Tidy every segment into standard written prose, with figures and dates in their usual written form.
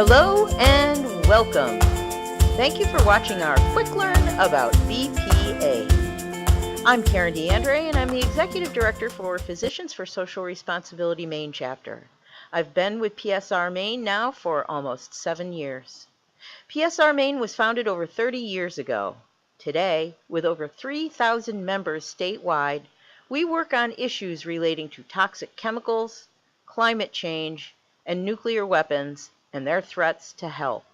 Hello and welcome. Thank you for watching our quick learn about BPA. I'm Karen DeAndre and I'm the Executive Director for Physicians for Social Responsibility Maine Chapter. I've been with PSR Maine now for almost 7 years. PSR Maine was founded over 30 years ago. Today, with over 3,000 members statewide, we work on issues relating to toxic chemicals, climate change, and nuclear weapons and their threats to health.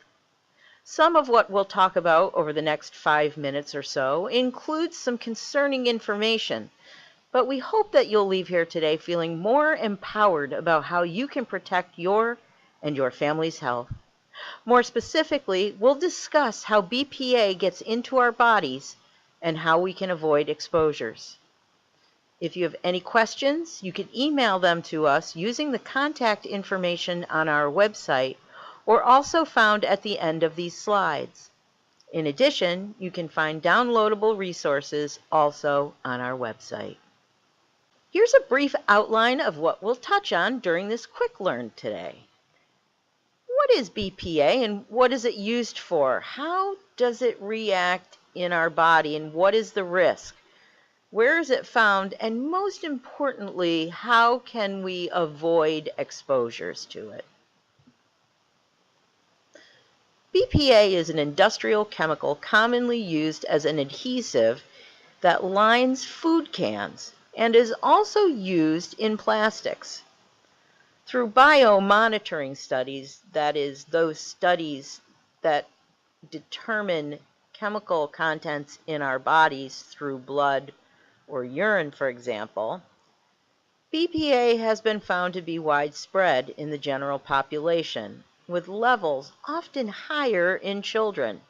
Some of what we'll talk about over the next 5 minutes or so includes some concerning information, but we hope that you'll leave here today feeling more empowered about how you can protect your and your family's health. More specifically, we'll discuss how BPA gets into our bodies and how we can avoid exposures. If you have any questions, you can email them to us using the contact information on our website or also found at the end of these slides. In addition, you can find downloadable resources also on our website. Here's a brief outline of what we'll touch on during this quick learn today. What is BPA and what is it used for? How does it react in our body and what is the risk? Where is it found? And most importantly, how can we avoid exposures to it? BPA is an industrial chemical commonly used as an adhesive that lines food cans and is also used in plastics. Through biomonitoring studies, that is, those studies that determine chemical contents in our bodies through blood or urine, for example, BPA has been found to be widespread in the general population, with levels often higher in children.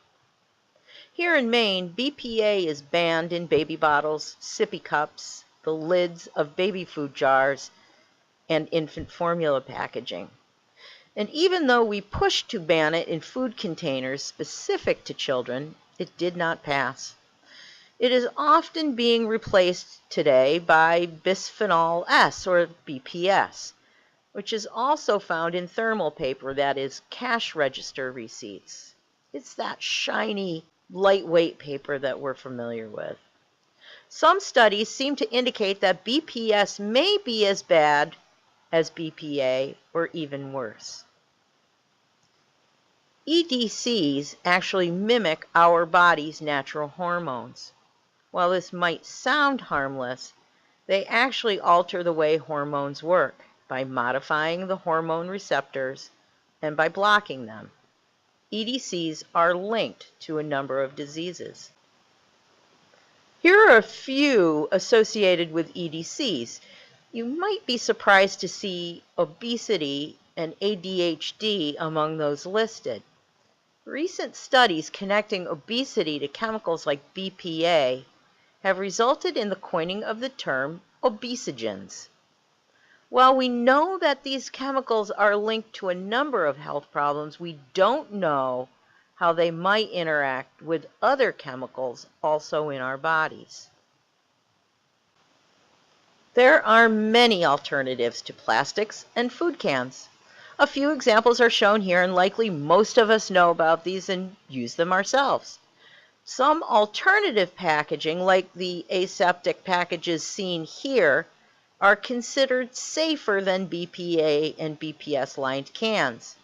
Here in Maine, BPA is banned in baby bottles, sippy cups, the lids of baby food jars, and infant formula packaging. And even though we pushed to ban it in food containers specific to children, it did not pass. It is often being replaced today by bisphenol S, or BPS, which is also found in thermal paper, that is, cash register receipts. It's that shiny, lightweight paper that we're familiar with. Some studies seem to indicate that BPS may be as bad as BPA or even worse. EDCs actually mimic our body's natural hormones. While this might sound harmless, they actually alter the way hormones work by modifying the hormone receptors and by blocking them. EDCs are linked to a number of diseases. Here are a few associated with EDCs. You might be surprised to see obesity and ADHD among those listed. Recent studies connecting obesity to chemicals like BPA have resulted in the coining of the term obesogens. While we know that these chemicals are linked to a number of health problems, we don't know how they might interact with other chemicals also in our bodies. There are many alternatives to plastics and food cans. A few examples are shown here, and likely most of us know about these and use them ourselves. Some alternative packaging, like the aseptic packages seen here, are considered safer than BPA and BPS lined cans.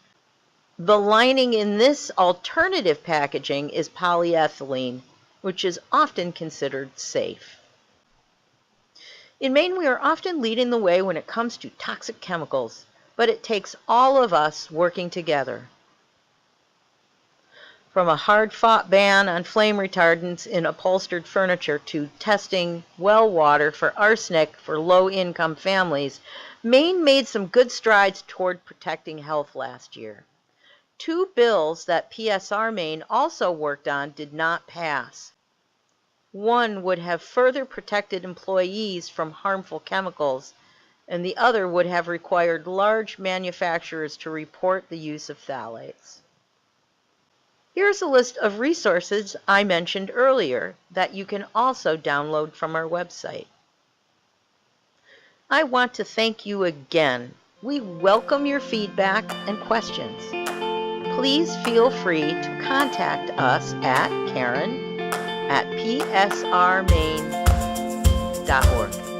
The lining in this alternative packaging is polyethylene, which is often considered safe. In Maine, we are often leading the way when it comes to toxic chemicals, but it takes all of us working together. From a hard-fought ban on flame retardants in upholstered furniture to testing well water for arsenic for low-income families, Maine made some good strides toward protecting health last year. 2 bills that PSR Maine also worked on did not pass. One would have further protected employees from harmful chemicals, and the other would have required large manufacturers to report the use of phthalates. Here's a list of resources I mentioned earlier that you can also download from our website. I want to thank you again. We welcome your feedback and questions. please feel free to contact us at Karen@psrmaine.org.